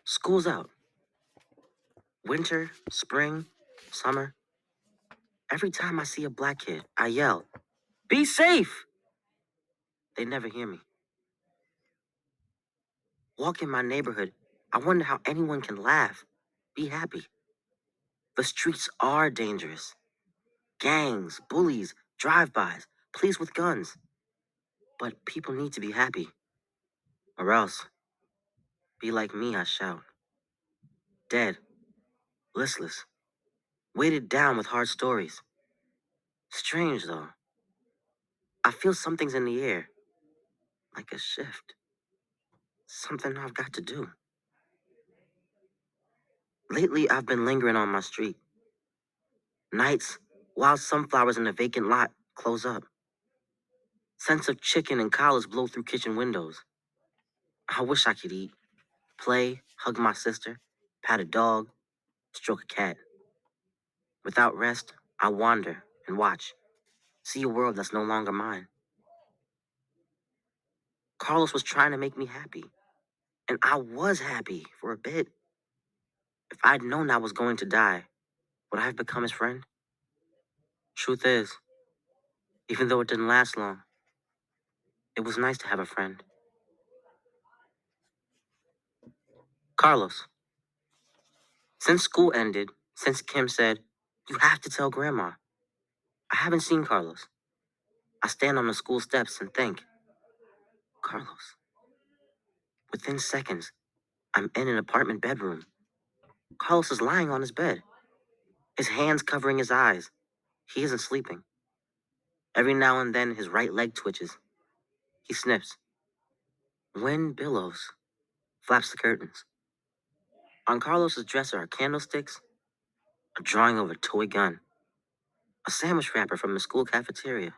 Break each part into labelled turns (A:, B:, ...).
A: School's out. Winter, spring, summer. Every time I see a black kid, I yell, "Be safe!" They never hear me. Walk in my neighborhood, I wonder how anyone can laugh, be happy. The streets are dangerous. Gangs, bullies, drive-bys, police with guns. But people need to be happy. Or else, be like me, I shout. Dead, listless, weighted down with hard stories. Strange, though. I feel something's in the air, like a shift. Something I've got to do. Lately, I've been lingering on my street. Nights, wild sunflowers in a vacant lot close up. Scents of chicken and collars blow through kitchen windows. I wish I could eat, play, hug my sister, pat a dog, stroke a cat. Without rest, I wander and watch, see a world that's no longer mine. Carlos was trying to make me happy, and I was happy for a bit. If I'd known I was going to die, would I have become his friend? Truth is, even though it didn't last long, it was nice to have a friend. Carlos, since school ended, since Kim said, "You have to tell Grandma," I haven't seen Carlos. I stand on the school steps and think, Carlos. Within seconds, I'm in an apartment bedroom. Carlos is lying on his bed, his hands covering his eyes. He isn't sleeping. Every now and then, his right leg twitches. He sniffs. Wind billows, flaps the curtains. On Carlos's dresser are candlesticks, a drawing of a toy gun, a sandwich wrapper from the school cafeteria,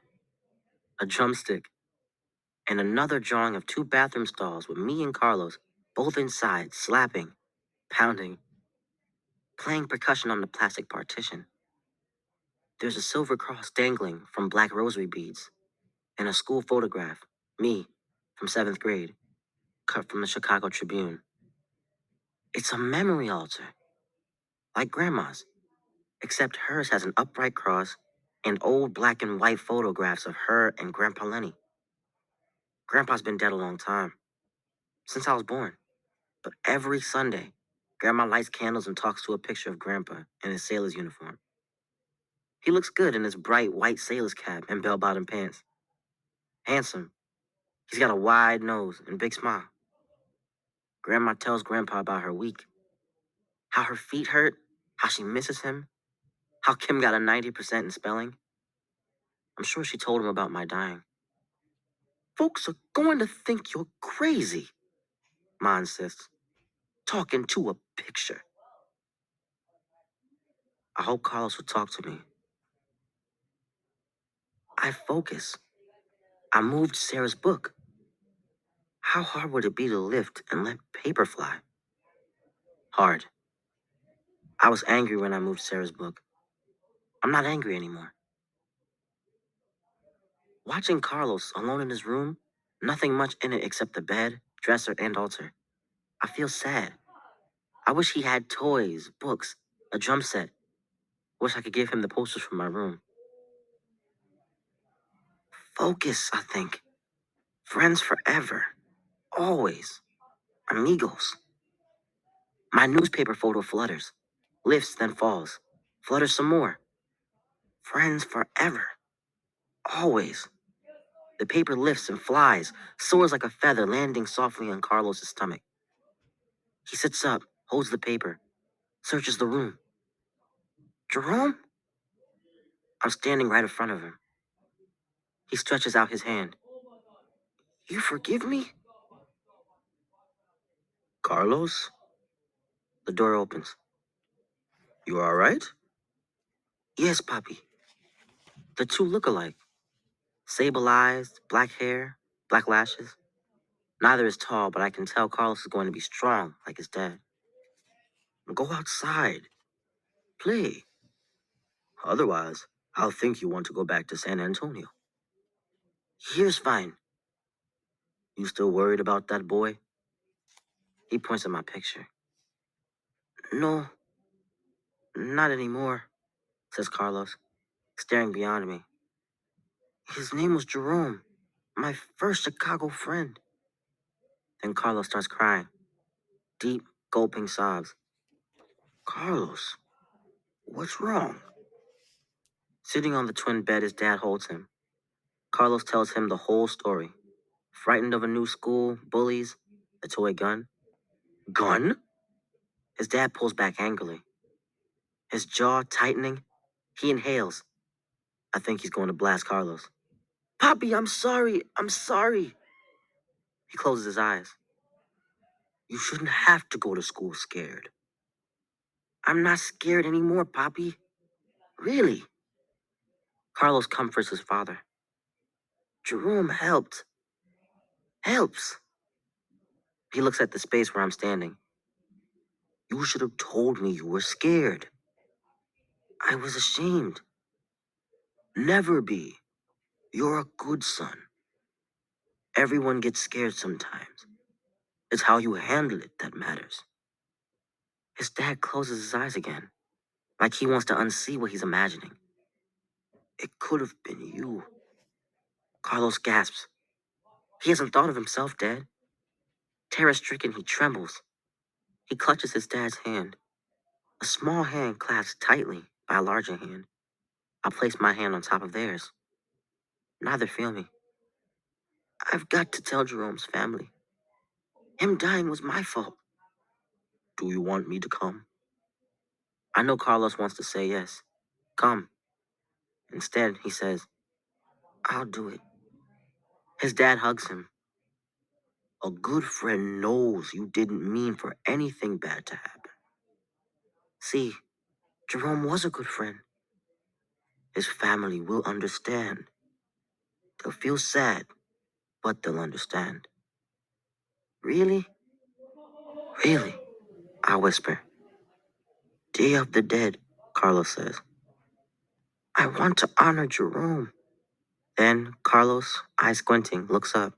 A: a drumstick, and another drawing of two bathroom stalls with me and Carlos both inside, slapping, pounding, playing percussion on the plastic partition. There's a silver cross dangling from black rosary beads, and a school photograph, me, from 7th grade, cut from the Chicago Tribune. It's a memory altar, like Grandma's, except hers has an upright cross and old black and white photographs of her and Grandpa Lenny. Grandpa's been dead a long time, since I was born. But every Sunday, Grandma lights candles and talks to a picture of Grandpa in his sailor's uniform. He looks good in his bright white sailor's cap and bell-bottom pants. Handsome. He's got a wide nose and big smile. Grandma tells Grandpa about her week, how her feet hurt, how she misses him, how Kim got a 90% in spelling. I'm sure she told him about my dying. Folks are going to think you're crazy, Ma insists, talking to a picture. I hope Carlos would talk to me. I focus. I moved Sarah's book. How hard would it be to lift and let paper fly? Hard. I was angry when I moved Sarah's book. I'm not angry anymore. Watching Carlos alone in his room, nothing much in it except the bed, dresser, and altar. I feel sad. I wish he had toys, books, a drum set. Wish I could give him the posters from my room. Focus, I think. Friends forever. Always. Amigos. My newspaper photo flutters. Lifts, then falls. Flutters some more. Friends forever. Always. The paper lifts and flies, soars like a feather, landing softly on Carlos's stomach. He sits up, holds the paper, searches the room. Jerome? I'm standing right in front of him. He stretches out his hand. You forgive me? Carlos? The door opens. You all right? Yes, Papi. The two look alike. Sable eyes, black hair, black lashes. Neither is tall, but I can tell Carlos is going to be strong, like his dad. Go outside. Play. Otherwise, I'll think you want to go back to San Antonio. Here's fine. You still worried about that boy? He points at my picture. No, not anymore, says Carlos, staring beyond me. His name was Jerome, my first Chicago friend. Then Carlos starts crying, deep, gulping sobs. Carlos, what's wrong? Sitting on the twin bed, his dad holds him. Carlos tells him the whole story. Frightened of a new school, bullies, a toy gun. Gun? His dad pulls back angrily. His jaw tightening. He inhales. I think he's going to blast Carlos. Poppy, I'm sorry. I'm sorry. He closes his eyes. You shouldn't have to go to school scared. I'm not scared anymore, Poppy. Really? Carlos comforts his father. Jerome helped. Helps. He looks at the space where I'm standing. You should have told me you were scared. I was ashamed. Never be. You're a good son. Everyone gets scared sometimes. It's how you handle it that matters. His dad closes his eyes again, like he wants to unsee what he's imagining. It could have been you. Carlos gasps. He hasn't thought of himself, Dad. Terror-stricken, he trembles. He clutches his dad's hand. A small hand clasped tightly by a larger hand. I place my hand on top of theirs. Neither feel me. I've got to tell Jerome's family. Him dying was my fault. Do you want me to come? I know Carlos wants to say yes. Come. Instead, he says, I'll do it. His dad hugs him. A good friend knows you didn't mean for anything bad to happen. See, Jerome was a good friend. His family will understand. They'll feel sad, but they'll understand. Really? Really? I whisper. Day of the Dead, Carlos says. I want to honor Jerome. Then Carlos, eyes squinting, looks up.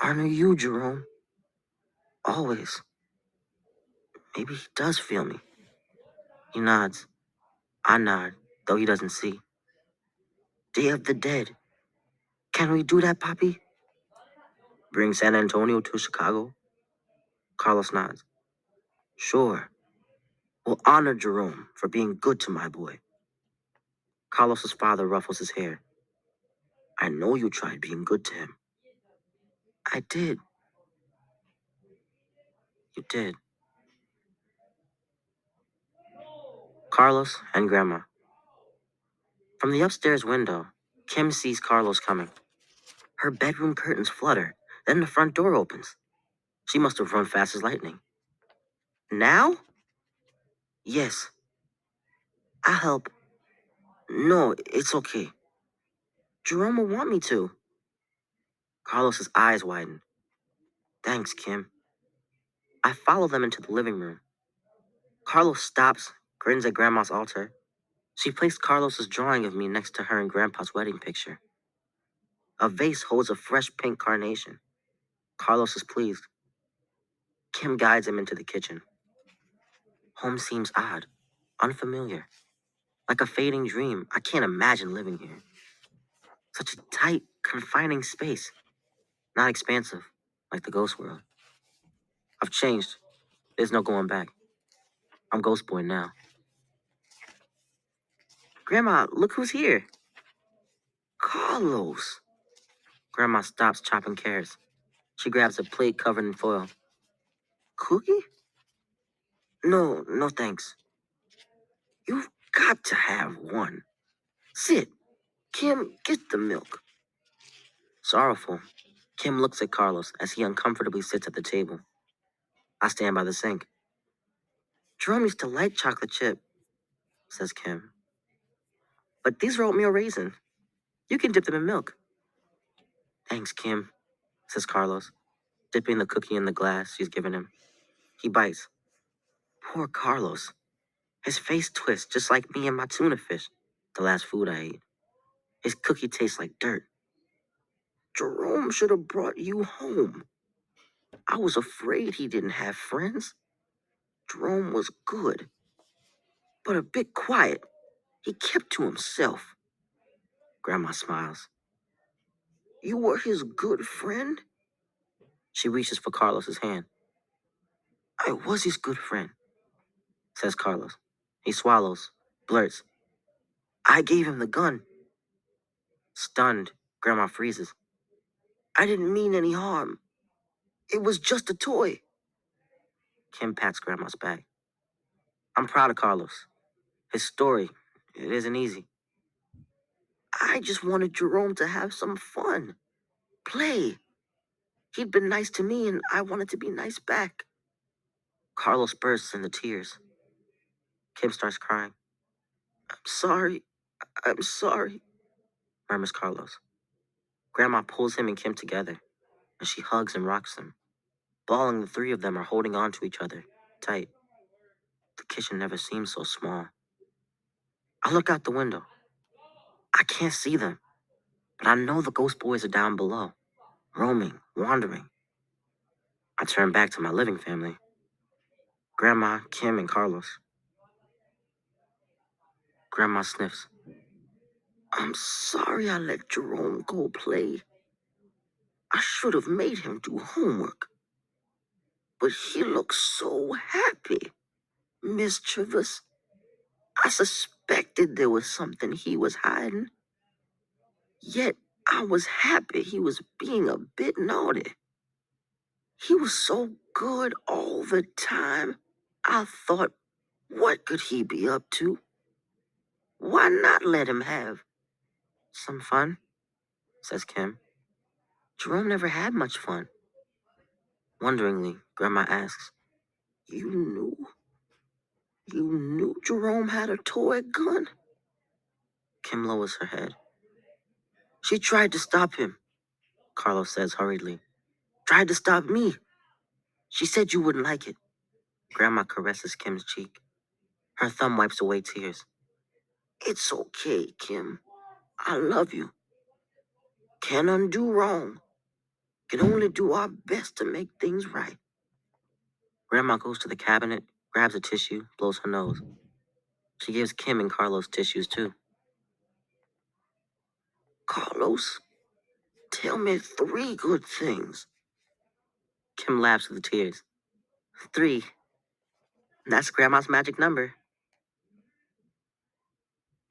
A: Honor you, Jerome. Always. Maybe he does feel me. He nods. I nod, though he doesn't see. Day of the Dead. Can we do that, Poppy? Bring San Antonio to Chicago? Carlos nods. Sure. We'll honor Jerome for being good to my boy. Carlos's father ruffles his hair. I know you tried being good to him. I did. You did. Carlos and Grandma. From the upstairs window, Kim sees Carlos coming. Her bedroom curtains flutter, then the front door opens. She must have run fast as lightning. Now? Yes. I'll help. No, it's okay. Jerome will want me to. Carlos's eyes widen. Thanks, Kim. I follow them into the living room. Carlos stops, grins at Grandma's altar. She placed Carlos's drawing of me next to her and Grandpa's wedding picture. A vase holds a fresh pink carnation. Carlos is pleased. Kim guides him into the kitchen. Home seems odd, unfamiliar, like a fading dream. I can't imagine living here. Such a tight, confining space, not expansive, like the ghost world. I've changed. There's no going back. I'm Ghost Boy now. Grandma, look who's here. Carlos. Grandma stops chopping carrots. She grabs a plate covered in foil. Cookie? No, no thanks. You've got to have one. Sit. Kim, get the milk. Sorrowful, Kim looks at Carlos as he uncomfortably sits at the table. I stand by the sink. Jerome used to like chocolate chip, says Kim. But these are oatmeal raisin. You can dip them in milk. Thanks, Kim, says Carlos, dipping the cookie in the glass she's given him. He bites. Poor Carlos. His face twists just like me and my tuna fish, the last food I ate. His cookie tastes like dirt. Jerome should have brought you home. I was afraid he didn't have friends. Jerome was good, but a bit quiet. He kept to himself. Grandma smiles. You were his good friend? She reaches for Carlos's hand. I was his good friend, says Carlos. He swallows, blurts. I gave him the gun. Stunned, Grandma freezes. I didn't mean any harm. It was just a toy. Kim pats Grandma's back. I'm proud of Carlos. His story, it isn't easy. I just wanted Jerome to have some fun. Play. He'd been nice to me and I wanted to be nice back. Carlos bursts into tears. Kim starts crying. I'm sorry. I'm sorry, murmurs Carlos. Grandma pulls him and Kim together, and she hugs and rocks them. Bawling, the three of them are holding on to each other, tight. The kitchen never seemed so small. I look out the window. I can't see them, but I know the ghost boys are down below, roaming, wandering. I turn back to my living family. Grandma, Kim, and Carlos. Grandma sniffs. I'm sorry I let Jerome go play. I should have made him do homework. But he looks so happy, mischievous. I suspected there was something he was hiding. Yet I was happy he was being a bit naughty. He was so good all the time. I thought, what could he be up to? Why not let him have some fun? Says Kim. Jerome never had much fun. Wonderingly, Grandma asks, You knew? You knew Jerome had a toy gun? Kim lowers her head. She tried to stop him, Carlos says hurriedly. Tried to stop me. She said you wouldn't like it. Grandma caresses Kim's cheek. Her thumb wipes away tears. It's okay, Kim. I love you. Can't undo wrong. Can only do our best to make things right. Grandma goes to the cabinet, grabs a tissue, blows her nose. She gives Kim and Carlos tissues too. Carlos, tell me 3 good things. Kim laughs with the tears. 3. That's Grandma's magic number.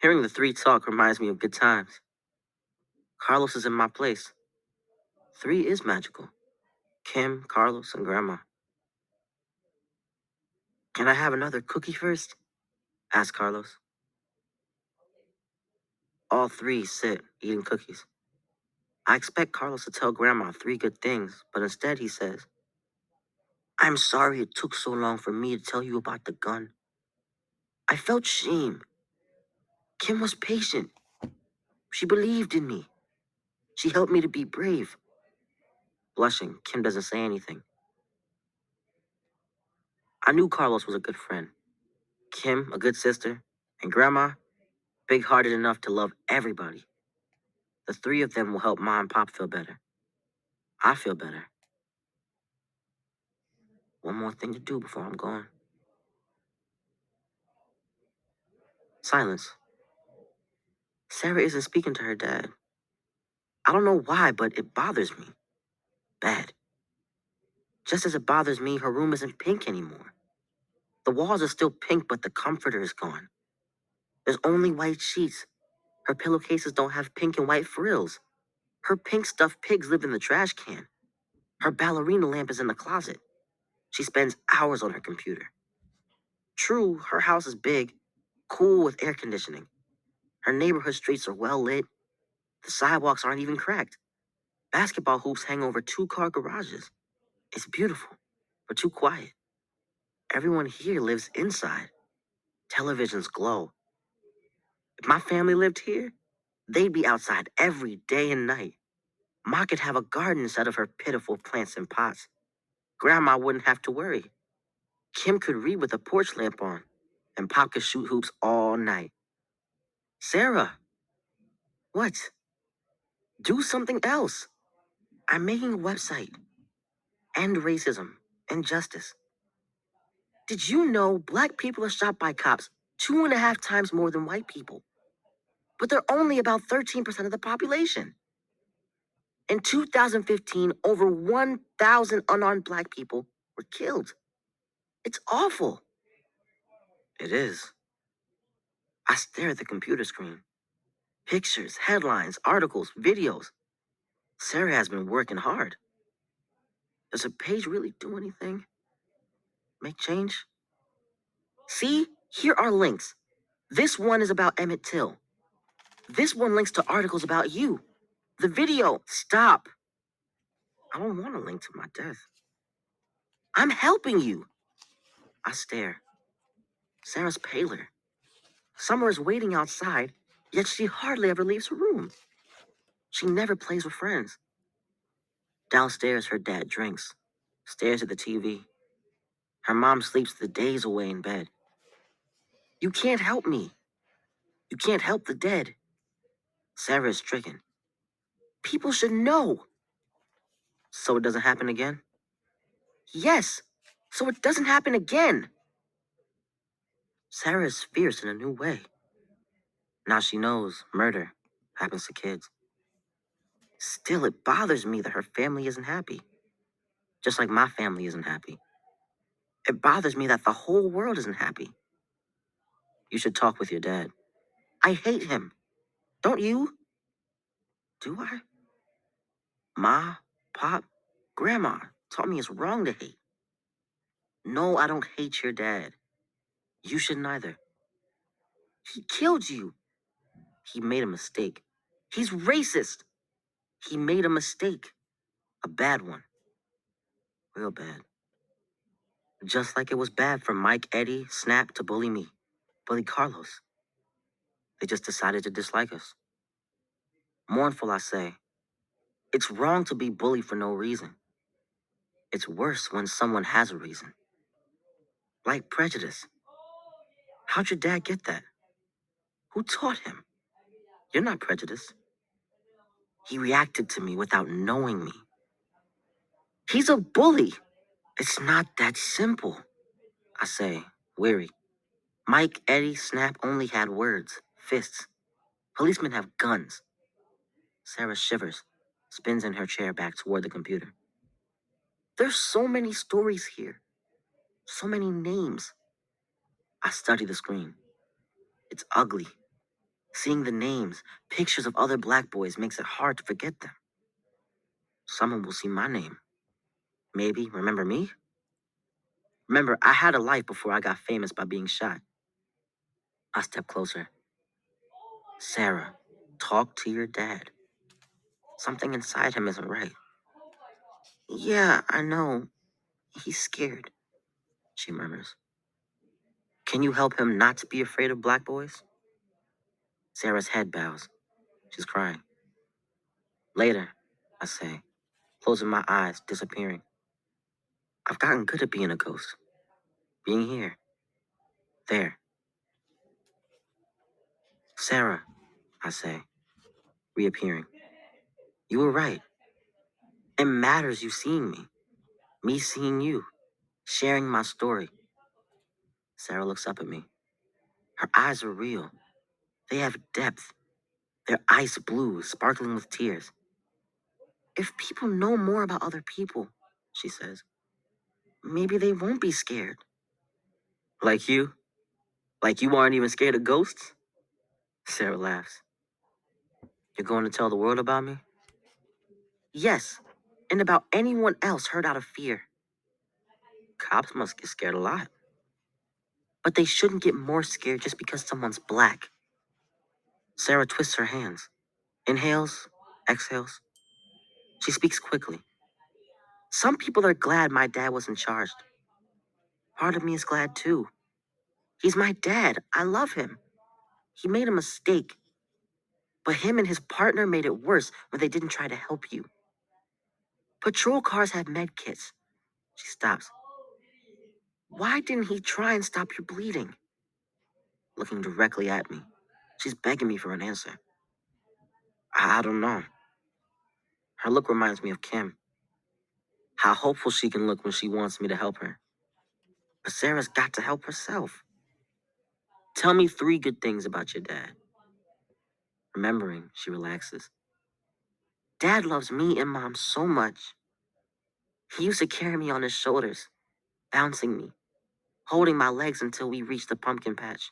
A: Hearing the 3 talk reminds me of good times. Carlos is in my place. 3 is magical. Kim, Carlos, and Grandma. Can I have another cookie first? Asks Carlos. All 3 sit, eating cookies. I expect Carlos to tell Grandma 3 good things, but instead he says, I'm sorry it took so long for me to tell you about the gun. I felt shame. Kim was patient. She believed in me. She helped me to be brave. Blushing, Kim doesn't say anything. I knew Carlos was a good friend. Kim, a good sister. And Grandma, big-hearted enough to love everybody. The 3 of them will help Mom and Pop feel better. I feel better. One more thing to do before I'm gone. Silence. Sarah isn't speaking to her dad. I don't know why, but it bothers me. Bad. Just as it bothers me, her room isn't pink anymore. The walls are still pink, but the comforter is gone. There's only white sheets. Her pillowcases don't have pink and white frills. Her pink stuffed pigs live in the trash can. Her ballerina lamp is in the closet. She spends hours on her computer. True, her house is big, cool with air conditioning. Her neighborhood streets are well lit. The sidewalks aren't even cracked. Basketball hoops hang over 2-car garages. It's beautiful, but too quiet. Everyone here lives inside. Televisions glow. If my family lived here, they'd be outside every day and night. Ma could have a garden instead of her pitiful plants in pots. Grandma wouldn't have to worry. Kim could read with a porch lamp on, and Pop could shoot hoops all night. Sarah, what? Do something else. I'm making a website. End racism and justice. Did you know black people are shot by cops 2.5 times more than white people? But they're only about 13% of the population. In 2015, over 1,000 unarmed black people were killed. It's awful. It is. I stare at the computer screen. Pictures, headlines, articles, videos. Sarah has been working hard. Does her page really do anything? Make change? See, here are links. This one is about Emmett Till. This one links to articles about you. The video, stop. I don't want to link to my death. I'm helping you. I stare. Sarah's paler. Summer is waiting outside, yet she hardly ever leaves her room. She never plays with friends. Downstairs, her dad drinks, stares at the TV. Her mom sleeps the days away in bed. You can't help me. You can't help the dead. Sarah is stricken. People should know. So it doesn't happen again? Yes, so it doesn't happen again. Sarah is fierce in a new way. Now she knows murder happens to kids. Still, it bothers me that her family isn't happy. Just like my family isn't happy. It bothers me that the whole world isn't happy. You should talk with your dad. I hate him. Don't you? Do I? Ma, Pop, Grandma taught me it's wrong to hate. No, I don't hate your dad. You shouldn't either. He killed you. He made a mistake. He's racist. He made a mistake. A bad one. Real bad. Just like it was bad for Mike, Eddie, Snap to bully me. Bully Carlos. They just decided to dislike us. Mournful, I say. It's wrong to be bullied for no reason. It's worse when someone has a reason. Like prejudice. How'd your dad get that? Who taught him? You're not prejudiced. He reacted to me without knowing me. He's a bully. It's not that simple, I say, weary. Mike, Eddie, Snap only had words, fists. Policemen have guns. Sarah shivers, spins in her chair back toward the computer. There's so many stories here, so many names. I study the screen. It's ugly. Seeing the names, pictures of other black boys makes it hard to forget them. Someone will see my name. Maybe remember me? Remember, I had a life before I got famous by being shot. I step closer. Sarah, talk to your dad. Something inside him isn't right. Yeah, I know. He's scared, she murmurs. Can you help him not to be afraid of black boys? Sarah's head bows. She's crying. Later, I say, closing my eyes, disappearing. I've gotten good at being a ghost. Being here. There. Sarah, I say, reappearing. You were right. It matters you seeing me. Me seeing you. Sharing my story. Sarah looks up at me. Her eyes are real. They have depth. They're ice blue, sparkling with tears. If people know more about other people, she says, maybe they won't be scared. Like you? Like you aren't even scared of ghosts? Sarah laughs. You're going to tell the world about me? Yes, and about anyone else hurt out of fear. Cops must get scared a lot. But they shouldn't get more scared just because someone's black. Sarah twists her hands, inhales, exhales. She speaks quickly. Some people are glad my dad wasn't charged. Part of me is glad too. He's my dad. I love him. He made a mistake. But him and his partner made it worse when they didn't try to help you. Patrol cars have med kits. She stops. Why didn't he try and stop your bleeding? Looking directly at me. She's begging me for an answer. I don't know. Her look reminds me of Kim. How hopeful she can look when she wants me to help her. But Sarah's got to help herself. Tell me 3 good things about your dad. Remembering, she relaxes. Dad loves me and Mom so much. He used to carry me on his shoulders, bouncing me, holding my legs until we reached the pumpkin patch.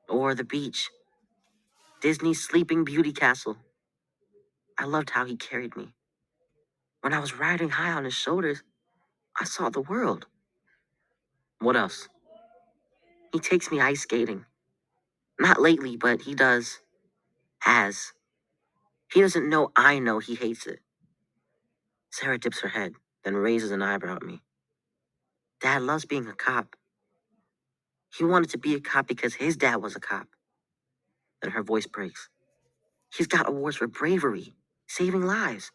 A: Or the beach, Disney's Sleeping Beauty Castle. I loved how he carried me. When I was riding high on his shoulders, I saw the world. What else? He takes me ice skating. Not lately, but he does. Has. He doesn't know he hates it. Sarah dips her head, then raises an eyebrow at me. Dad loves being a cop. He wanted to be a cop because his dad was a cop. Then her voice breaks. He's got awards for bravery, saving lives.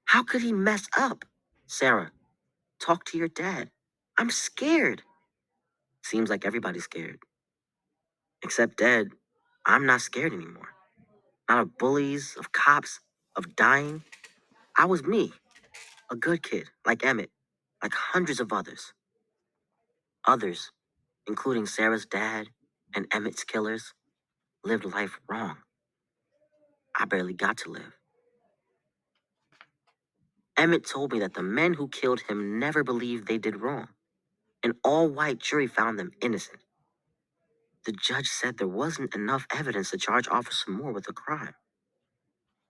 A: How could he mess up? Sarah, talk to your dad. I'm scared. Seems like everybody's scared. Except Dad, I'm not scared anymore. Not of bullies, of cops, of dying. I was me, a good kid, like Emmett, like hundreds of others. Others, including Sarah's dad and Emmett's killers, lived life wrong. I barely got to live. Emmett told me that the men who killed him never believed they did wrong. An all-white jury found them innocent. The judge said there wasn't enough evidence to charge Officer Moore with a crime.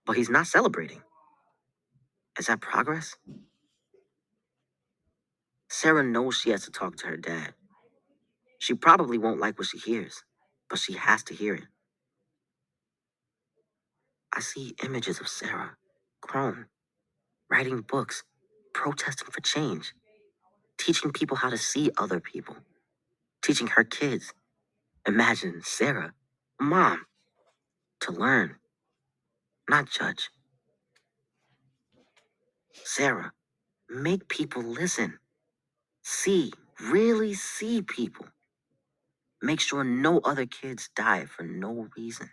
A: But he's not celebrating. Is that progress? Sarah knows she has to talk to her dad. She probably won't like what she hears, but she has to hear it. I see images of Sarah, grown, writing books, protesting for change, teaching people how to see other people, teaching her kids. Imagine Sarah, Mom, to learn, not judge. Sarah, make people listen, see, really see people. Make sure no other kids die for no reason.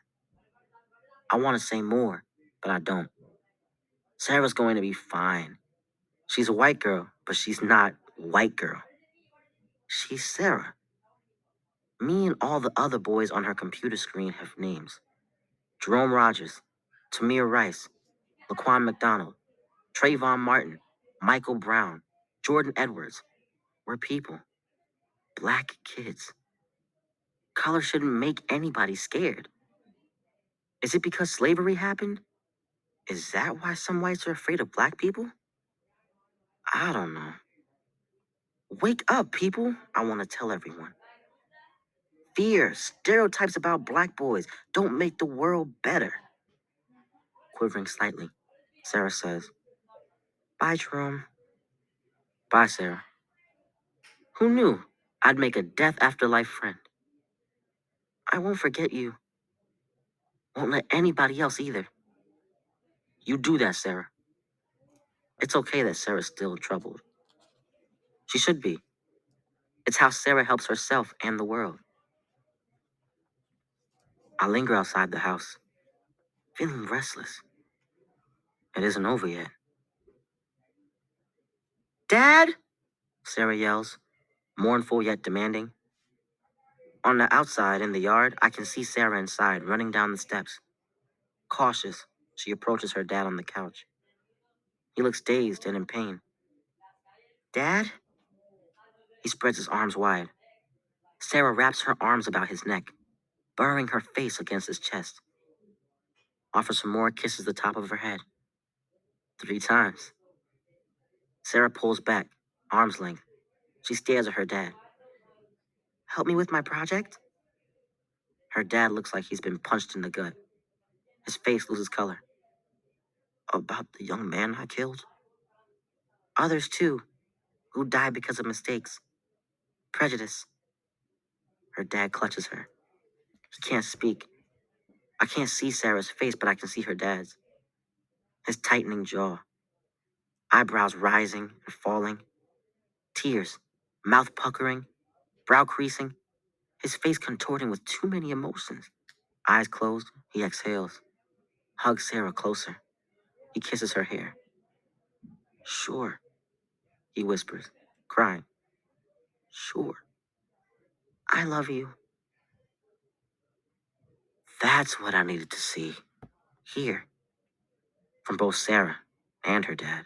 A: I want to say more, but I don't. Sarah's going to be fine. She's a white girl, but she's not white girl. She's Sarah. Me and all the other boys on her computer screen have names. Jerome Rogers, Tamir Rice, Laquan McDonald, Trayvon Martin, Michael Brown, Jordan Edwards. We're people. Black kids. Color shouldn't make anybody scared. Is it because slavery happened? Is that why some whites are afraid of black people? I don't know. Wake up, people, I want to tell everyone. Fear, stereotypes about black boys don't make the world better. Quivering slightly, Sarah says, Bye, Jerome. Bye, Sarah. Who knew I'd make a death afterlife friend? I won't forget you. Won't let anybody else either. You do that, Sarah. It's okay that Sarah's still troubled. She should be. It's how Sarah helps herself and the world. I linger outside the house, feeling restless. It isn't over yet. Dad? Sarah yells, mournful yet demanding. On the outside, in the yard, I can see Sarah inside, running down the steps. Cautious, she approaches her dad on the couch. He looks dazed and in pain. Dad? He spreads his arms wide. Sarah wraps her arms about his neck, burrowing her face against his chest. Officer Moore kisses the top of her head. 3 times. Sarah pulls back, arm's length. She stares at her dad. Help me with my project? Her dad looks like he's been punched in the gut. His face loses color. About the young man I killed? Others too, who died because of mistakes. Prejudice. Her dad clutches her. He can't speak. I can't see Sarah's face, but I can see her dad's. His tightening jaw. Eyebrows rising and falling. Tears. Mouth puckering. Brow creasing. His face contorting with too many emotions. Eyes closed, he exhales. Hugs Sarah closer. He kisses her hair. Sure, he whispers, crying. Sure. I love you. That's what I needed to see. Here. From both Sarah and her dad.